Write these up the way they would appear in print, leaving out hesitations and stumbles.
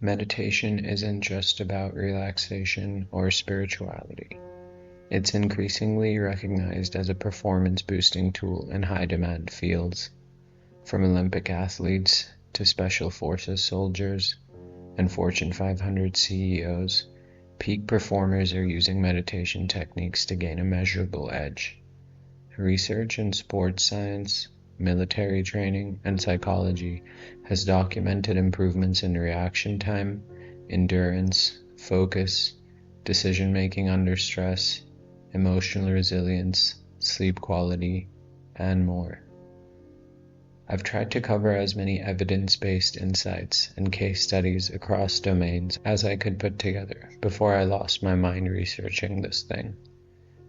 Meditation isn't just about relaxation or spirituality. It's increasingly recognized as a performance-boosting tool in high-demand fields, from Olympic athletes to special forces soldiers and Fortune 500 CEOs. Peak performers are using meditation techniques to gain a measurable edge. Research in sports science, military training, and psychology has documented improvements in reaction time, endurance, focus, decision-making under stress, emotional resilience, sleep quality, and more. I've tried to cover as many evidence-based insights and case studies across domains as I could put together before I lost my mind researching this thing,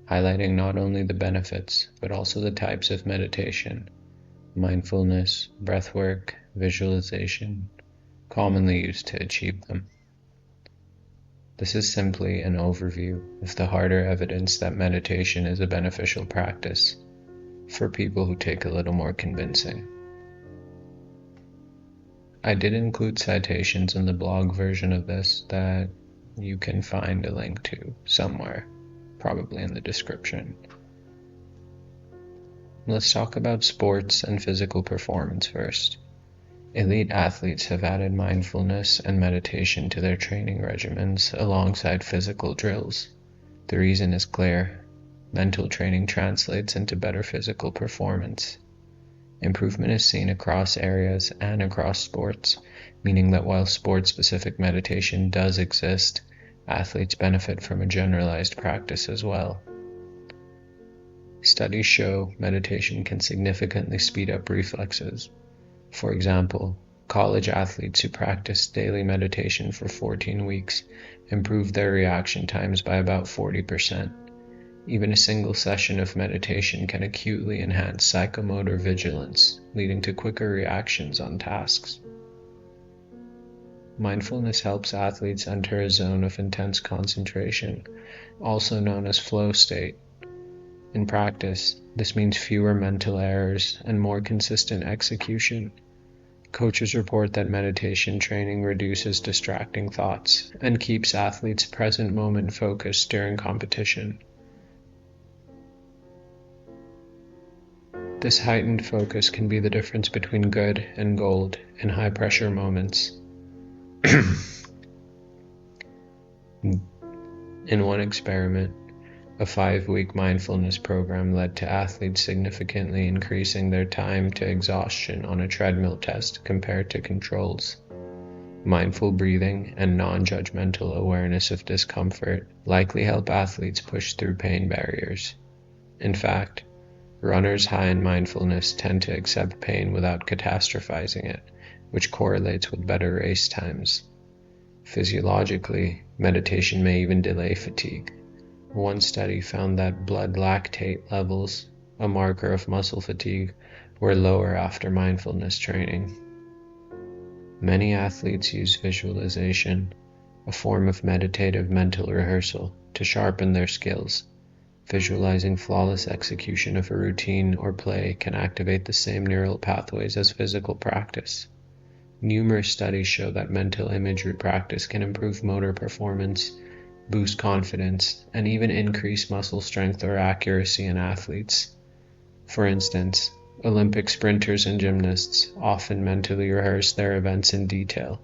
highlighting not only the benefits, but also the types of meditation, mindfulness, breathwork, visualization, commonly used to achieve them. This is simply an overview of the harder evidence that meditation is a beneficial practice for people who take a little more convincing. I did include citations in the blog version of this that you can find a link to somewhere, probably in the description. Let's talk about sports and physical performance first. Elite athletes have added mindfulness and meditation to their training regimens alongside physical drills. The reason is clear. Mental training translates into better physical performance. Improvement is seen across areas and across sports, meaning that while sport-specific meditation does exist, athletes benefit from a generalized practice as well. Studies show meditation can significantly speed up reflexes. For example, college athletes who practice daily meditation for 14 weeks improved their reaction times by about 40%. Even a single session of meditation can acutely enhance psychomotor vigilance, leading to quicker reactions on tasks. Mindfulness helps athletes enter a zone of intense concentration, also known as flow state. In practice, this means fewer mental errors and more consistent execution. Coaches report that meditation training reduces distracting thoughts and keeps athletes present moment focused during competition. This heightened focus can be the difference between good and gold in high-pressure moments. In one experiment, a 5-week mindfulness program led to athletes significantly increasing their time to exhaustion on a treadmill test compared to controls. Mindful breathing and non-judgmental awareness of discomfort likely help athletes push through pain barriers. In fact, runners high in mindfulness tend to accept pain without catastrophizing it, which correlates with better race times. Physiologically, meditation may even delay fatigue. One study found that blood lactate levels, a marker of muscle fatigue, were lower after mindfulness training. Many athletes use visualization, a form of meditative mental rehearsal, to sharpen their skills. Visualizing flawless execution of a routine or play can activate the same neural pathways as physical practice. Numerous studies show that mental imagery practice can improve motor performance, boost confidence, and even increase muscle strength or accuracy in athletes. For instance, Olympic sprinters and gymnasts often mentally rehearse their events in detail.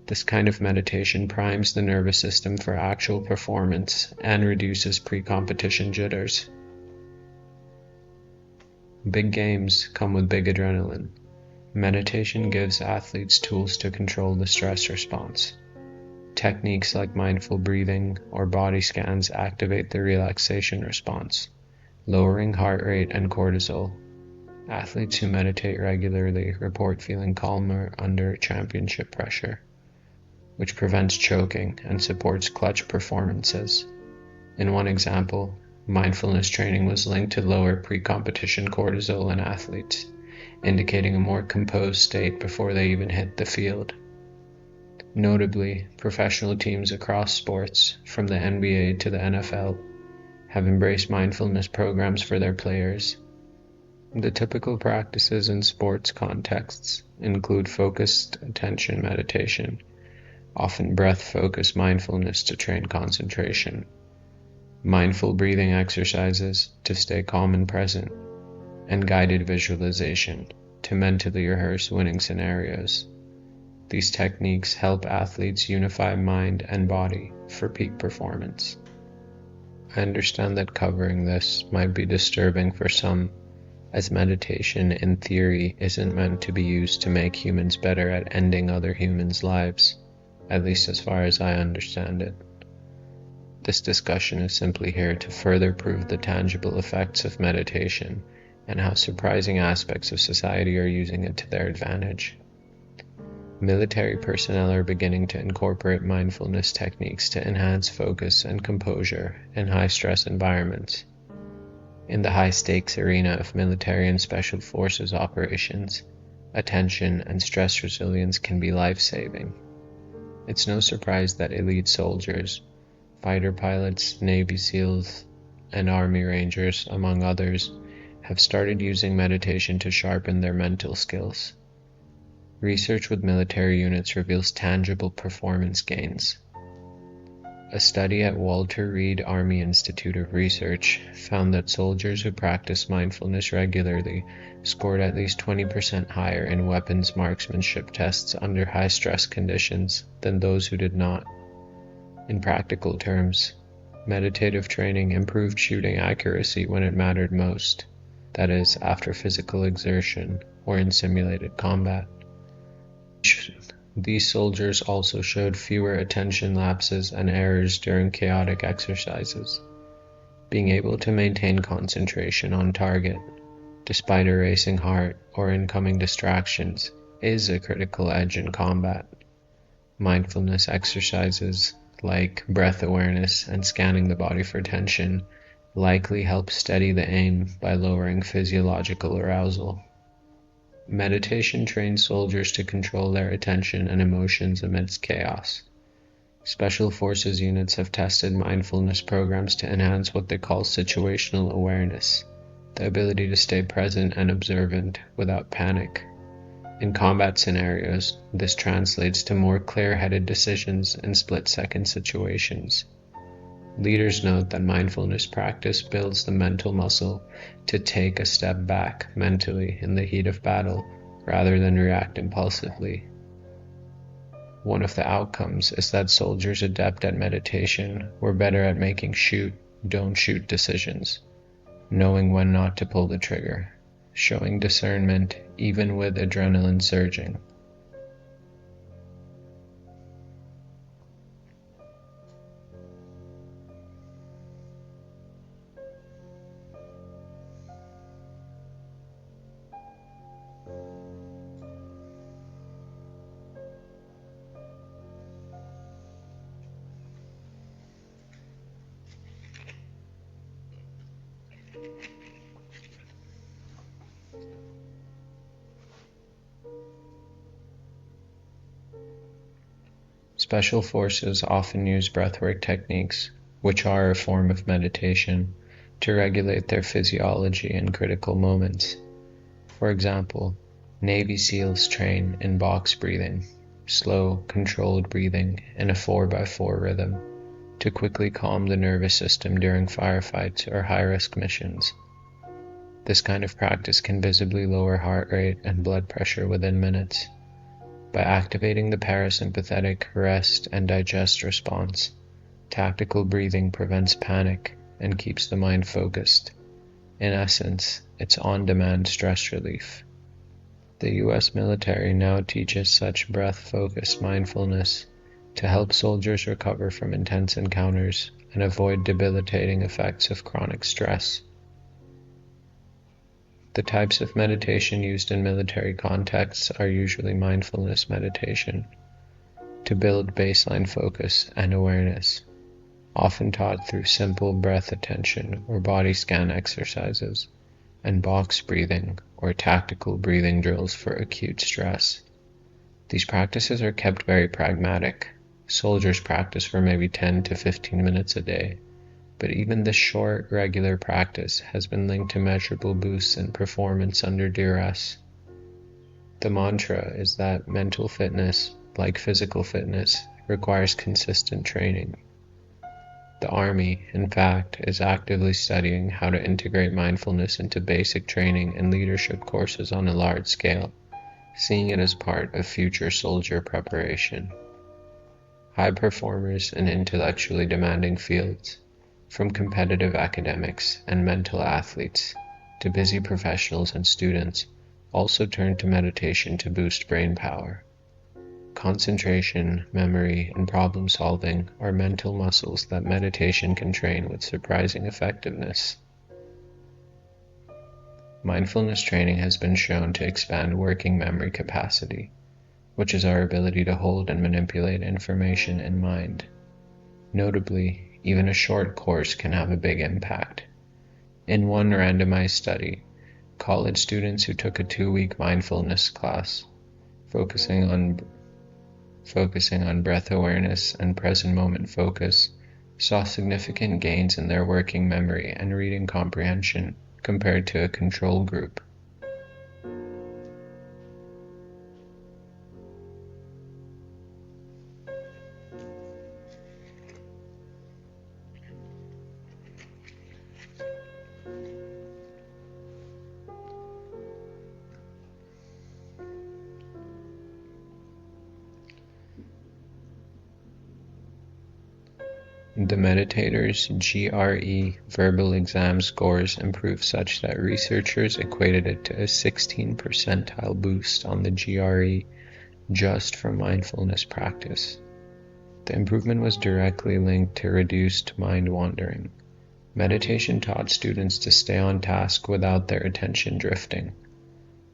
This kind of meditation primes the nervous system for actual performance and reduces pre-competition jitters. Big games come with big adrenaline. Meditation gives athletes tools to control the stress response. Techniques like mindful breathing or body scans activate the relaxation response, lowering heart rate and cortisol. Athletes who meditate regularly report feeling calmer under championship pressure, which prevents choking and supports clutch performances. In one example, mindfulness training was linked to lower pre-competition cortisol in athletes, indicating a more composed state before they even hit the field. Notably, professional teams across sports, from the NBA to the NFL, have embraced mindfulness programs for their players. The typical practices in sports contexts include focused attention meditation, often breath-focused mindfulness to train concentration, mindful breathing exercises to stay calm and present, and guided visualization to mentally rehearse winning scenarios. These techniques help athletes unify mind and body for peak performance. I understand that covering this might be disturbing for some, as meditation in theory isn't meant to be used to make humans better at ending other humans' lives, at least as far as I understand it. This discussion is simply here to further prove the tangible effects of meditation and how surprising aspects of society are using it to their advantage. Military personnel are beginning to incorporate mindfulness techniques to enhance focus and composure in high-stress environments. In the high-stakes arena of military and special forces operations, attention and stress resilience can be life-saving. It's no surprise that elite soldiers, fighter pilots, Navy SEALs, and Army Rangers, among others, have started using meditation to sharpen their mental skills. Research with military units reveals tangible performance gains. A study at Walter Reed Army Institute of Research found that soldiers who practiced mindfulness regularly scored at least 20% higher in weapons marksmanship tests under high-stress conditions than those who did not. In practical terms, meditative training improved shooting accuracy when it mattered most, that is, after physical exertion or in simulated combat. These soldiers also showed fewer attention lapses and errors during chaotic exercises. Being able to maintain concentration on target, despite a racing heart or incoming distractions, is a critical edge in combat. Mindfulness exercises, like breath awareness and scanning the body for tension, likely help steady the aim by lowering physiological arousal. Meditation trains soldiers to control their attention and emotions amidst chaos. Special Forces units have tested mindfulness programs to enhance what they call situational awareness, the ability to stay present and observant without panic. In combat scenarios, this translates to more clear-headed decisions in split-second situations. Leaders note that mindfulness practice builds the mental muscle to take a step back mentally in the heat of battle rather than react impulsively. One of the outcomes is that soldiers adept at meditation were better at making shoot, don't shoot decisions, knowing when not to pull the trigger, showing discernment even with adrenaline surging. Special forces often use breathwork techniques, which are a form of meditation, to regulate their physiology in critical moments. For example, Navy SEALs train in box breathing, slow, controlled breathing in a 4x4 rhythm, to quickly calm the nervous system during firefights or high-risk missions. This kind of practice can visibly lower heart rate and blood pressure within minutes. By activating the parasympathetic rest and digest response, tactical breathing prevents panic and keeps the mind focused. In essence, it's on-demand stress relief. The US military now teaches such breath-focused mindfulness to help soldiers recover from intense encounters and avoid debilitating effects of chronic stress. The types of meditation used in military contexts are usually mindfulness meditation, to build baseline focus and awareness, often taught through simple breath attention or body scan exercises, and box breathing or tactical breathing drills for acute stress. These practices are kept very pragmatic. Soldiers practice for maybe 10 to 15 minutes a day, but even this short, regular practice has been linked to measurable boosts in performance under duress. The mantra is that mental fitness, like physical fitness, requires consistent training. The Army, in fact, is actively studying how to integrate mindfulness into basic training and leadership courses on a large scale, seeing it as part of future soldier preparation. High performers in intellectually demanding fields, from competitive academics and mental athletes to busy professionals and students, also turn to meditation to boost brain power. Concentration, memory, and problem solving are mental muscles that meditation can train with surprising effectiveness. Mindfulness training has been shown to expand working memory capacity, which is our ability to hold and manipulate information in mind. Notably, even a short course can have a big impact. In one randomized study, college students who took a 2-week mindfulness class, focusing on breath awareness and present moment focus, saw significant gains in their working memory and reading comprehension compared to a control group. The meditator's GRE verbal exam scores improved such that researchers equated it to a 16 percentile boost on the GRE just from mindfulness practice. The improvement was directly linked to reduced mind wandering. Meditation taught students to stay on task without their attention drifting.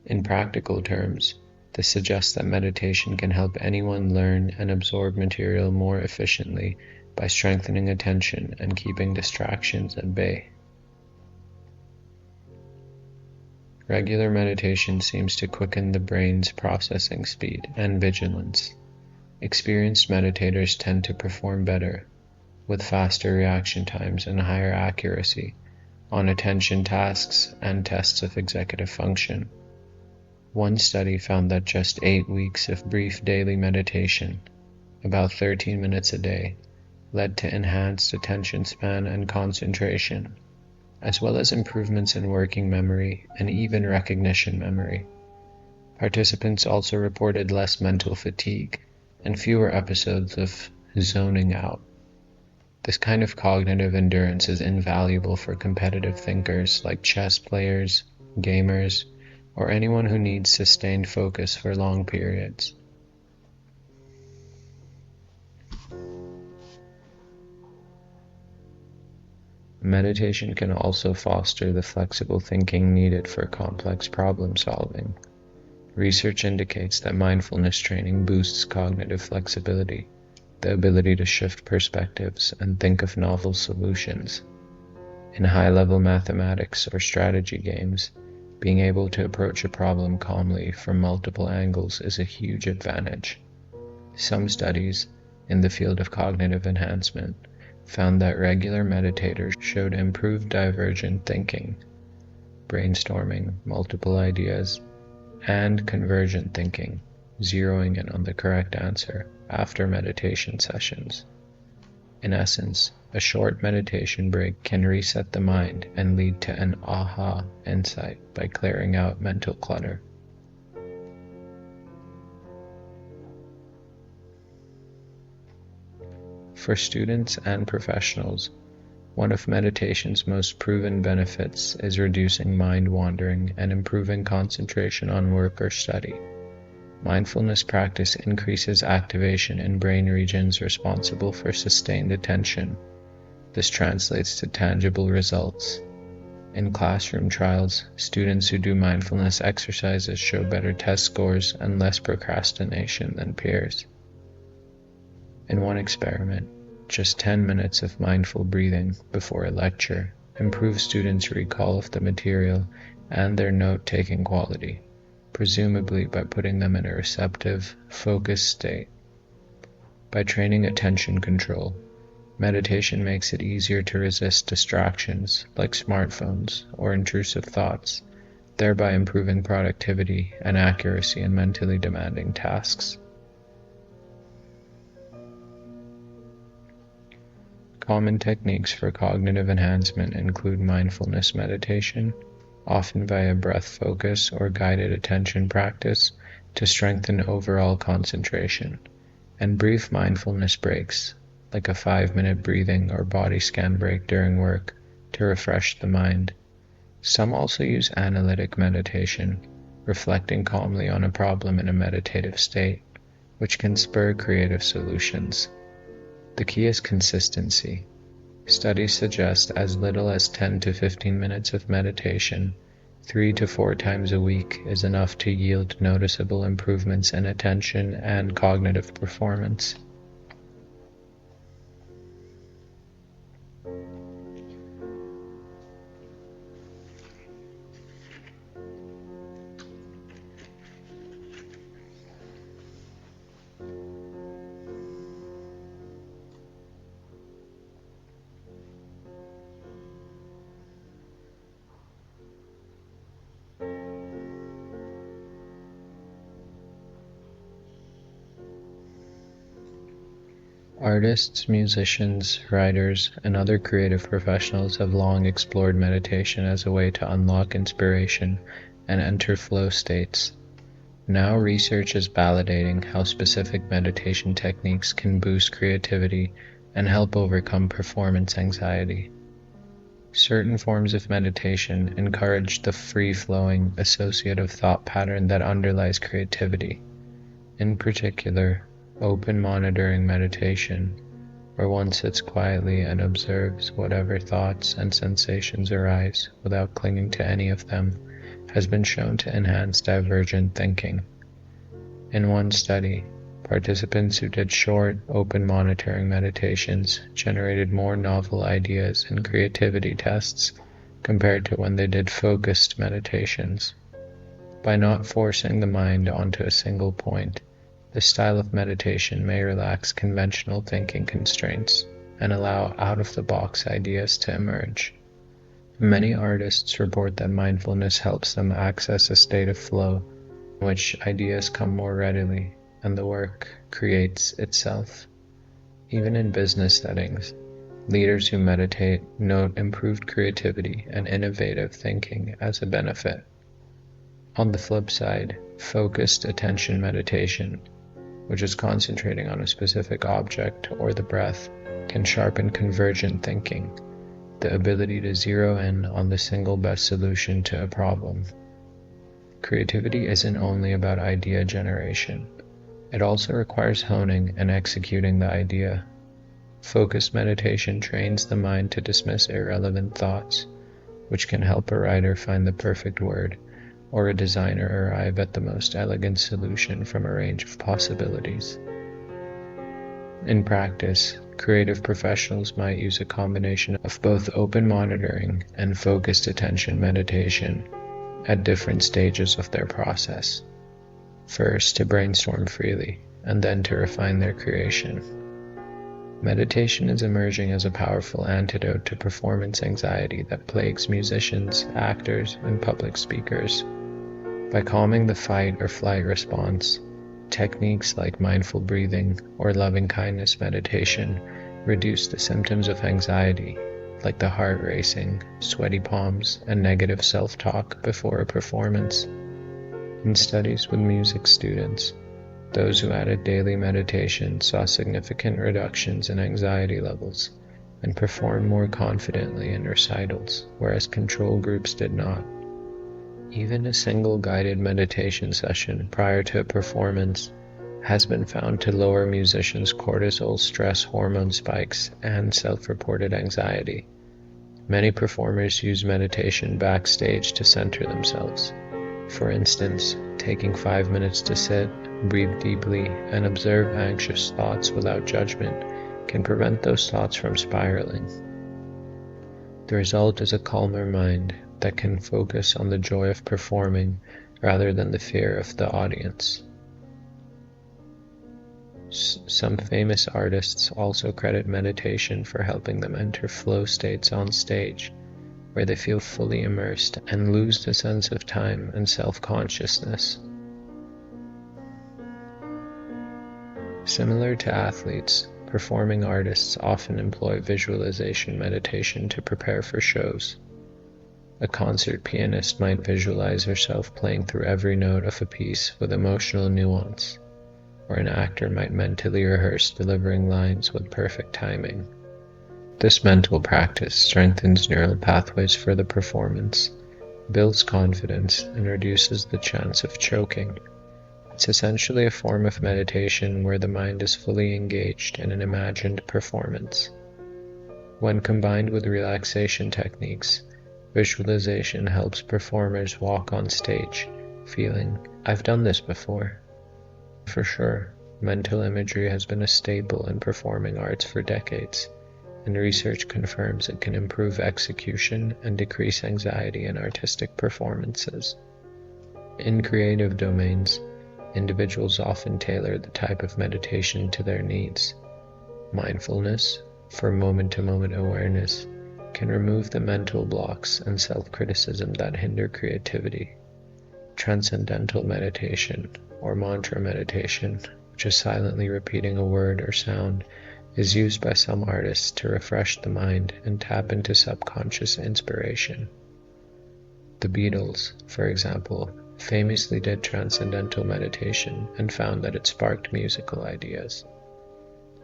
In practical terms, this suggests that meditation can help anyone learn and absorb material more efficiently by strengthening attention and keeping distractions at bay. Regular meditation seems to quicken the brain's processing speed and vigilance. Experienced meditators tend to perform better, with faster reaction times and higher accuracy, on attention tasks and tests of executive function. One study found that just 8 weeks of brief daily meditation, about 13 minutes a day, led to enhanced attention span and concentration, as well as improvements in working memory and even recognition memory. Participants also reported less mental fatigue and fewer episodes of zoning out. This kind of cognitive endurance is invaluable for competitive thinkers like chess players, gamers, or anyone who needs sustained focus for long periods. Meditation can also foster the flexible thinking needed for complex problem solving. Research indicates that mindfulness training boosts cognitive flexibility, the ability to shift perspectives and think of novel solutions. In high-level mathematics or strategy games, being able to approach a problem calmly from multiple angles is a huge advantage. Some studies in the field of cognitive enhancement found that regular meditators showed improved divergent thinking, brainstorming multiple ideas, and convergent thinking, zeroing in on the correct answer after meditation sessions. In essence, a short meditation break can reset the mind and lead to an aha insight by clearing out mental clutter. For students and professionals, one of meditation's most proven benefits is reducing mind wandering and improving concentration on work or study. Mindfulness practice increases activation in brain regions responsible for sustained attention. This translates to tangible results. In classroom trials, students who do mindfulness exercises show better test scores and less procrastination than peers. In one experiment, just 10 minutes of mindful breathing before a lecture improves students' recall of the material and their note-taking quality, presumably by putting them in a receptive, focused state. By training attention control, meditation makes it easier to resist distractions like smartphones or intrusive thoughts, thereby improving productivity and accuracy in mentally demanding tasks. Common techniques for cognitive enhancement include mindfulness meditation, often via breath focus or guided attention practice to strengthen overall concentration, and brief mindfulness breaks, like a 5-minute breathing or body scan break during work, to refresh the mind. Some also use analytic meditation, reflecting calmly on a problem in a meditative state, which can spur creative solutions. The key is consistency. Studies suggest as little as 10 to 15 minutes of meditation 3 to 4 times a week is enough to yield noticeable improvements in attention and cognitive performance. Artists, musicians, writers, and other creative professionals have long explored meditation as a way to unlock inspiration and enter flow states. Now research is validating how specific meditation techniques can boost creativity and help overcome performance anxiety. Certain forms of meditation encourage the free-flowing, associative thought pattern that underlies creativity. In particular, open monitoring meditation, where one sits quietly and observes whatever thoughts and sensations arise without clinging to any of them, has been shown to enhance divergent thinking. In one study, participants who did short, open monitoring meditations generated more novel ideas in creativity tests compared to when they did focused meditations. By not forcing the mind onto a single point, this style of meditation may relax conventional thinking constraints and allow out-of-the-box ideas to emerge. Many artists report that mindfulness helps them access a state of flow in which ideas come more readily and the work creates itself. Even in business settings, leaders who meditate note improved creativity and innovative thinking as a benefit. On the flip side, focused attention meditation, which is concentrating on a specific object or the breath, can sharpen convergent thinking, the ability to zero in on the single best solution to a problem. Creativity isn't only about idea generation. It also requires honing and executing the idea. Focused meditation trains the mind to dismiss irrelevant thoughts, which can help a writer find the perfect word, or a designer arrive at the most elegant solution from a range of possibilities. In practice, creative professionals might use a combination of both open monitoring and focused attention meditation at different stages of their process. First, to brainstorm freely, and then to refine their creation. Meditation is emerging as a powerful antidote to performance anxiety that plagues musicians, actors, and public speakers. By calming the fight or flight response, techniques like mindful breathing or loving kindness meditation reduce the symptoms of anxiety, like the heart racing, sweaty palms, and negative self-talk before a performance. In studies with music students, those who added daily meditation saw significant reductions in anxiety levels and performed more confidently in recitals, whereas control groups did not. Even a single guided meditation session prior to a performance has been found to lower musicians' cortisol stress hormone spikes and self-reported anxiety. Many performers use meditation backstage to center themselves. For instance, taking 5 minutes to sit, breathe deeply, and observe anxious thoughts without judgment can prevent those thoughts from spiraling. The result is a calmer mind that can focus on the joy of performing rather than the fear of the audience. Some famous artists also credit meditation for helping them enter flow states on stage, where they feel fully immersed and lose the sense of time and self-consciousness. Similar to athletes, performing artists often employ visualization meditation to prepare for shows. A concert pianist might visualize herself playing through every note of a piece with emotional nuance, or an actor might mentally rehearse delivering lines with perfect timing. This mental practice strengthens neural pathways for the performance, builds confidence, and reduces the chance of choking. It's essentially a form of meditation where the mind is fully engaged in an imagined performance. When combined with relaxation techniques, visualization helps performers walk on stage, feeling, "I've done this before." For sure, mental imagery has been a staple in performing arts for decades, and research confirms it can improve execution and decrease anxiety in artistic performances. In creative domains, individuals often tailor the type of meditation to their needs. Mindfulness, for moment-to-moment awareness, can remove the mental blocks and self-criticism that hinder creativity. Transcendental meditation, or mantra meditation, which is silently repeating a word or sound, is used by some artists to refresh the mind and tap into subconscious inspiration. The Beatles, for example, famously did transcendental meditation and found that it sparked musical ideas.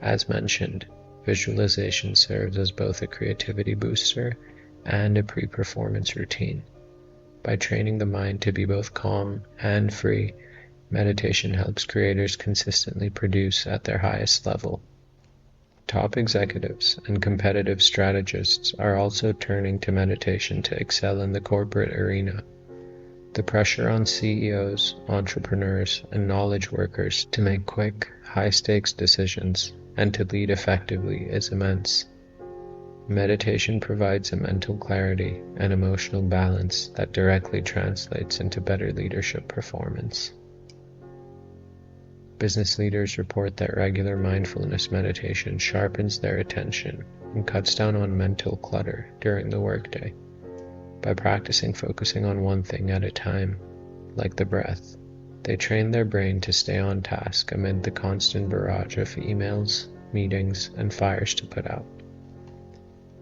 As mentioned, visualization serves as both a creativity booster and a pre-performance routine. By training the mind to be both calm and free, meditation helps creators consistently produce at their highest level. Top executives and competitive strategists are also turning to meditation to excel in the corporate arena. The pressure on CEOs, entrepreneurs, and knowledge workers to make quick, high-stakes decisions and to lead effectively is immense. Meditation provides a mental clarity and emotional balance that directly translates into better leadership performance. Business leaders report that regular mindfulness meditation sharpens their attention and cuts down on mental clutter during the workday. By practicing focusing on one thing at a time, like the breath, they train their brain to stay on task amid the constant barrage of emails, meetings, and fires to put out.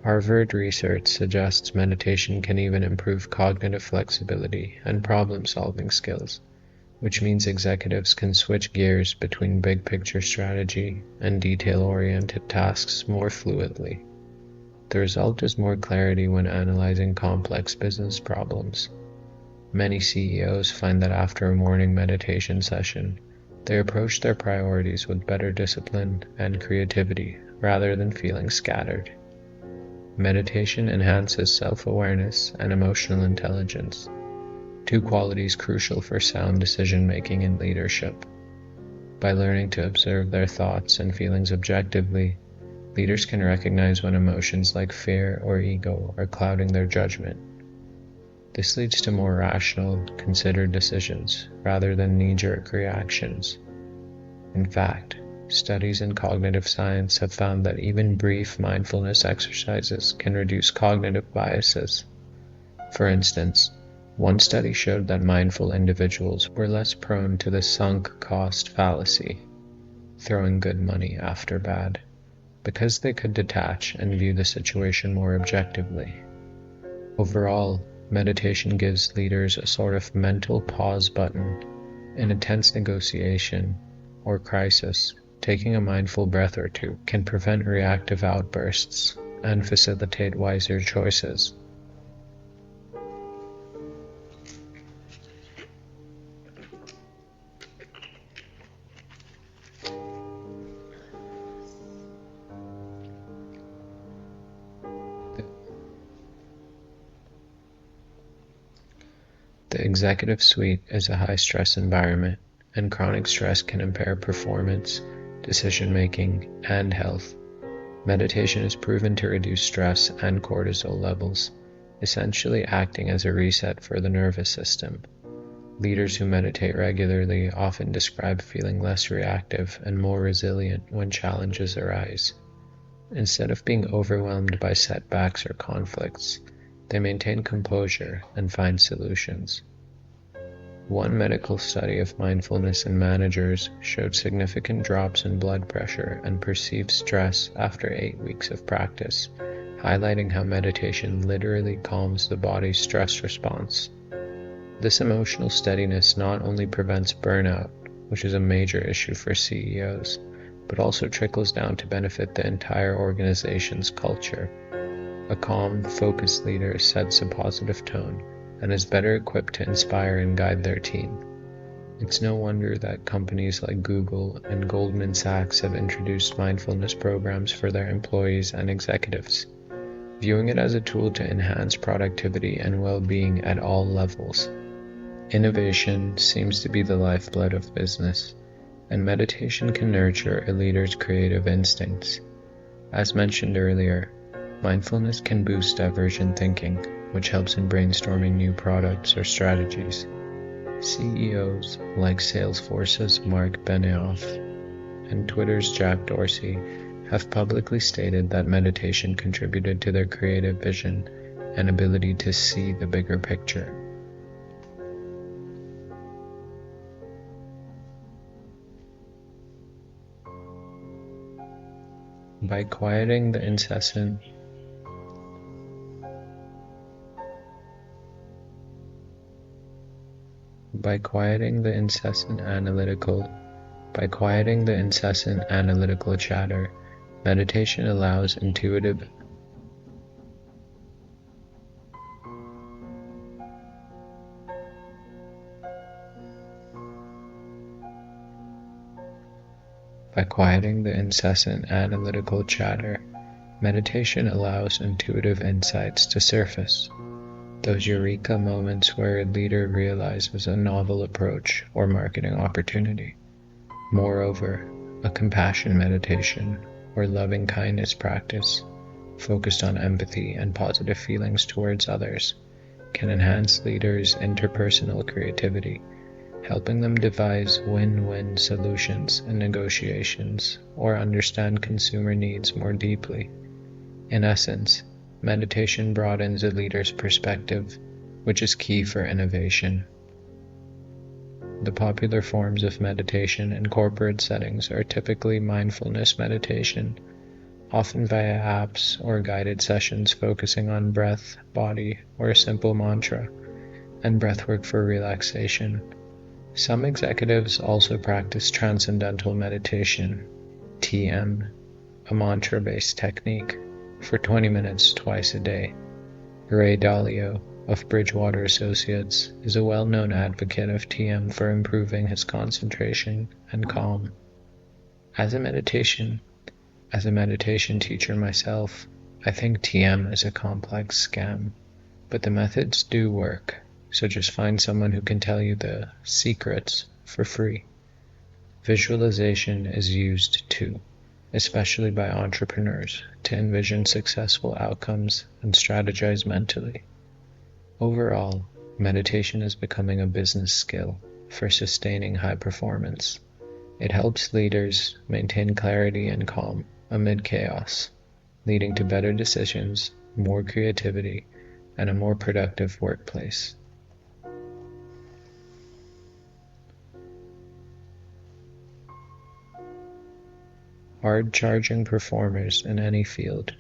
Harvard research suggests meditation can even improve cognitive flexibility and problem-solving skills, which means executives can switch gears between big-picture strategy and detail-oriented tasks more fluidly. The result is more clarity when analyzing complex business problems. Many CEOs find that after a morning meditation session, they approach their priorities with better discipline and creativity rather than feeling scattered. Meditation enhances self-awareness and emotional intelligence, two qualities crucial for sound decision-making in leadership. By learning to observe their thoughts and feelings objectively, leaders can recognize when emotions like fear or ego are clouding their judgment. This leads to more rational, considered decisions rather than knee-jerk reactions. In fact, studies in cognitive science have found that even brief mindfulness exercises can reduce cognitive biases. For instance, one study showed that mindful individuals were less prone to the sunk cost fallacy, throwing good money after bad, because they could detach and view the situation more objectively. Overall, meditation gives leaders a sort of mental pause button. In a tense negotiation or crisis, taking a mindful breath or two can prevent reactive outbursts and facilitate wiser choices. The executive suite is a high-stress environment, and chronic stress can impair performance, decision-making, and health. Meditation is proven to reduce stress and cortisol levels, essentially acting as a reset for the nervous system. Leaders who meditate regularly often describe feeling less reactive and more resilient when challenges arise. Instead of being overwhelmed by setbacks or conflicts, they maintain composure and find solutions. One medical study of mindfulness in managers showed significant drops in blood pressure and perceived stress after 8 weeks of practice, highlighting how meditation literally calms the body's stress response. This emotional steadiness not only prevents burnout, which is a major issue for CEOs, but also trickles down to benefit the entire organization's culture. A calm, focused leader sets a positive tone and is better equipped to inspire and guide their team. It's no wonder that companies like Google and Goldman Sachs have introduced mindfulness programs for their employees and executives, viewing it as a tool to enhance productivity and well-being at all levels. Innovation seems to be the lifeblood of business, and meditation can nurture a leader's creative instincts. As mentioned earlier, mindfulness can boost divergent thinking, which helps in brainstorming new products or strategies. CEOs like Salesforce's Mark Benioff and Twitter's Jack Dorsey have publicly stated that meditation contributed to their creative vision and ability to see the bigger picture. By quieting the incessant analytical chatter, meditation allows intuitive insights to surface. Those eureka moments where a leader realizes a novel approach or marketing opportunity. Moreover, a compassion meditation or loving kindness practice focused on empathy and positive feelings towards others can enhance leaders' interpersonal creativity, helping them devise win-win solutions in negotiations or understand consumer needs more deeply. In essence, meditation broadens a leader's perspective, which is key for innovation. The popular forms of meditation in corporate settings are typically mindfulness meditation, often via apps or guided sessions focusing on breath, body, or a simple mantra, and breathwork for relaxation. Some executives also practice transcendental meditation, TM, a mantra-based technique, for 20 minutes twice a day. Ray Dalio of Bridgewater Associates is a well-known advocate of TM for improving his concentration and calm. As a meditation teacher myself, I think TM is a complex scam, but the methods do work, so just find someone who can tell you the secrets for free. Visualization is used too, especially by entrepreneurs, to envision successful outcomes and strategize mentally. Overall, meditation is becoming a business skill for sustaining high performance. It helps leaders maintain clarity and calm amid chaos, leading to better decisions, more creativity, and a more productive workplace. Hard-charging performers in any field,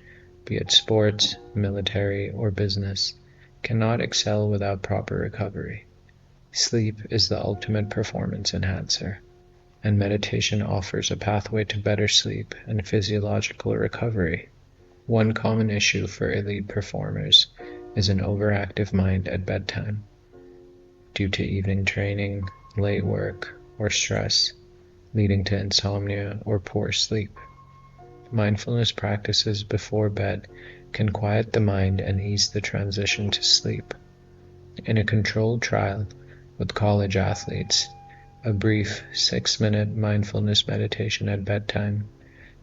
be it sports, military, or business, cannot excel without proper recovery. Sleep is the ultimate performance enhancer, and meditation offers a pathway to better sleep and physiological recovery. One common issue for elite performers is an overactive mind at bedtime, due to evening training, late work, or stress, leading to insomnia or poor sleep. Mindfulness practices before bed can quiet the mind and ease the transition to sleep. In a controlled trial with college athletes, a brief 6-minute mindfulness meditation at bedtime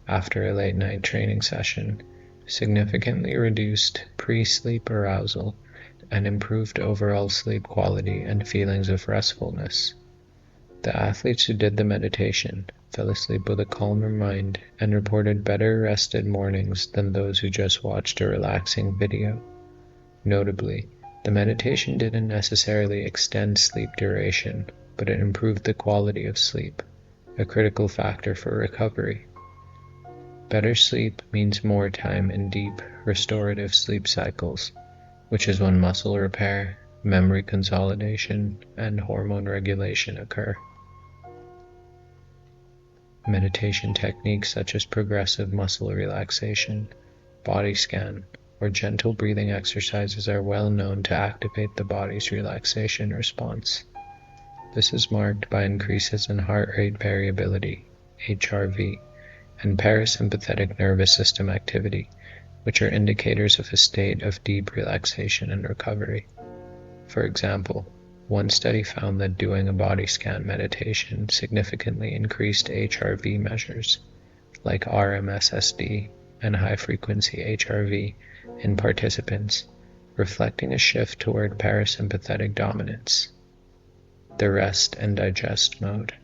after a late-night training session significantly reduced pre-sleep arousal and improved overall sleep quality and feelings of restfulness. The athletes who did the meditation fell asleep with a calmer mind and reported better rested mornings than those who just watched a relaxing video. Notably, The meditation didn't necessarily extend sleep duration, but it improved the quality of sleep, a critical factor for recovery. Better sleep means more time in deep, restorative sleep cycles, which is when muscle repair, memory consolidation, and hormone regulation occur. Meditation techniques such as progressive muscle relaxation, body scan, or gentle breathing exercises are well known to activate the body's relaxation response. This is marked by increases in heart rate variability, HRV, and parasympathetic nervous system activity, which are indicators of a state of deep relaxation and recovery. For example, one study found that doing a body scan meditation significantly increased HRV measures, like RMSSD and high-frequency HRV, in participants, reflecting a shift toward parasympathetic dominance, the rest and digest mode.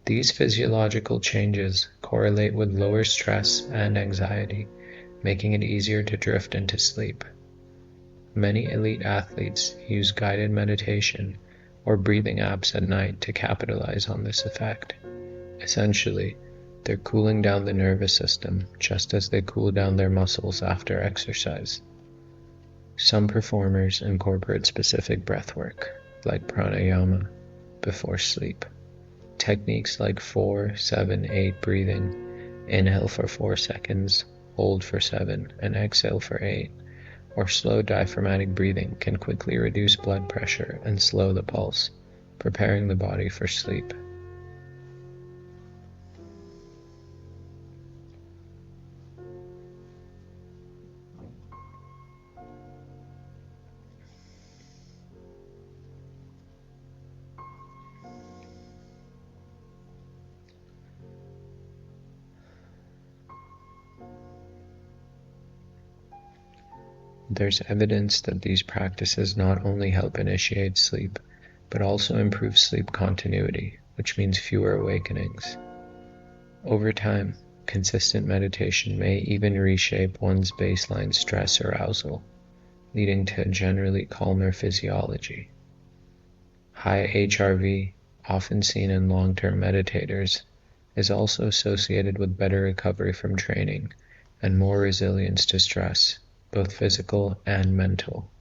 These physiological changes correlate with lower stress and anxiety, making it easier to drift into sleep. Many elite athletes use guided meditation or breathing apps at night to capitalize on this effect. Essentially, they're cooling down the nervous system just as they cool down their muscles after exercise. Some performers incorporate specific breathwork, like pranayama, before sleep. Techniques like 4-7-8 breathing, inhale for 4 seconds, hold for 7, and exhale for 8, or slow diaphragmatic breathing can quickly reduce blood pressure and slow the pulse, preparing the body for sleep. There's evidence that these practices not only help initiate sleep, but also improve sleep continuity, which means fewer awakenings. Over time, consistent meditation may even reshape one's baseline stress arousal, leading to a generally calmer physiology. High HRV, often seen in long-term meditators, is also associated with better recovery from training and more resilience to stress, both physical and mental.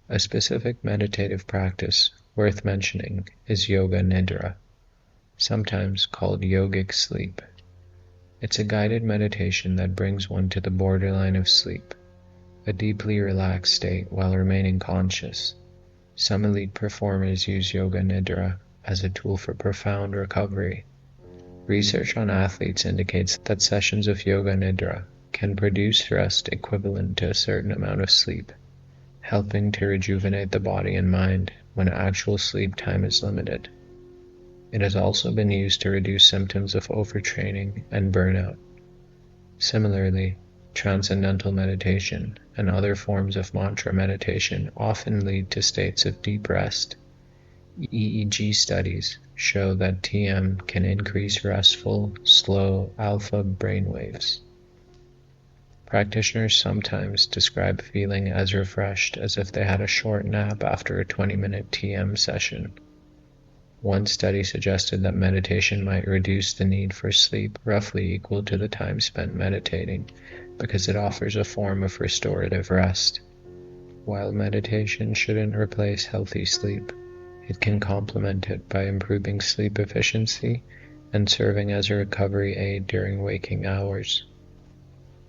A specific meditative practice worth mentioning is yoga nidra, sometimes called yogic sleep. It's a guided meditation that brings one to the borderline of sleep, a deeply relaxed state while remaining conscious. Some elite performers use yoga nidra as a tool for profound recovery. Research on athletes indicates that sessions of yoga nidra can produce rest equivalent to a certain amount of sleep, helping to rejuvenate the body and mind when actual sleep time is limited. It has also been used to reduce symptoms of overtraining and burnout. Similarly, transcendental meditation and other forms of mantra meditation often lead to states of deep rest. EEG studies show that TM can increase restful, slow alpha brainwaves. Practitioners sometimes describe feeling as refreshed as if they had a short nap after a 20-minute TM session. One study suggested that meditation might reduce the need for sleep roughly equal to the time spent meditating because it offers a form of restorative rest. While meditation shouldn't replace healthy sleep, it can complement it by improving sleep efficiency and serving as a recovery aid during waking hours.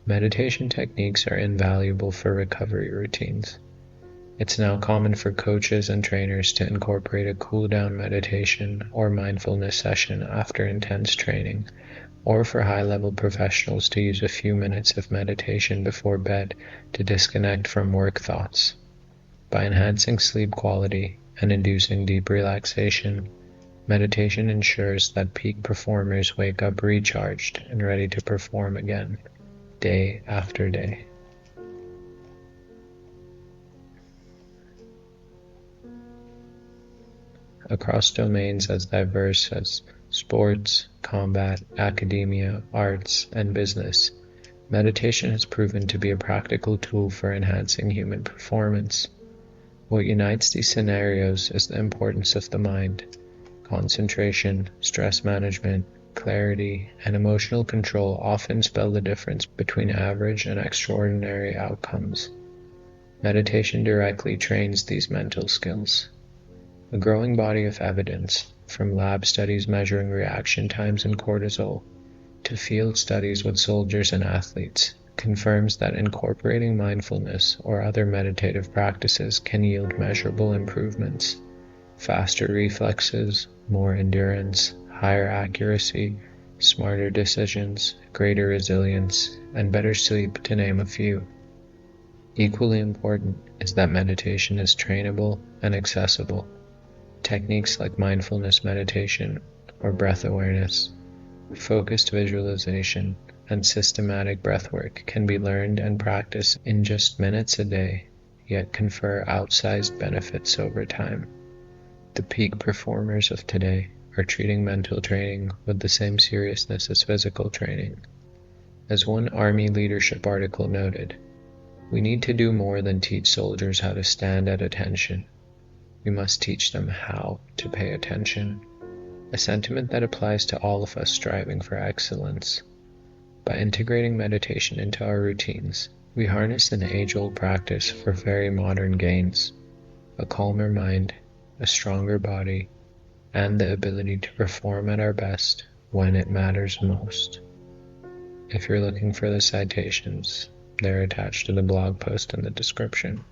Meditation techniques are invaluable for recovery routines. It's now common for coaches and trainers to incorporate a cool-down meditation or mindfulness session after intense training, or for high-level professionals to use a few minutes of meditation before bed to disconnect from work thoughts. By enhancing sleep quality and inducing deep relaxation, meditation ensures that peak performers wake up recharged and ready to perform again, day after day. Across domains as diverse as sports, combat, academia, arts, and business, meditation has proven to be a practical tool for enhancing human performance. What unites these scenarios is the importance of the mind. Concentration, stress management, clarity, and emotional control often spell the difference between average and extraordinary outcomes. Meditation directly trains these mental skills. A growing body of evidence, from lab studies measuring reaction times in cortisol to field studies with soldiers and athletes, confirms that incorporating mindfulness or other meditative practices can yield measurable improvements. Faster reflexes, more endurance, higher accuracy, smarter decisions, greater resilience, and better sleep, to name a few. Equally important is that meditation is trainable and accessible. Techniques like mindfulness meditation or breath awareness, focused visualization, and systematic breathwork can be learned and practiced in just minutes a day, yet confer outsized benefits over time. The peak performers of today are treating mental training with the same seriousness as physical training. As one Army leadership article noted, we need to do more than teach soldiers how to stand at attention. We must teach them how to pay attention, a sentiment that applies to all of us striving for excellence. By integrating meditation into our routines, we harness an age-old practice for very modern gains: a calmer mind, a stronger body, and the ability to perform at our best when it matters most. If you're looking for the citations, they're attached to the blog post in the description.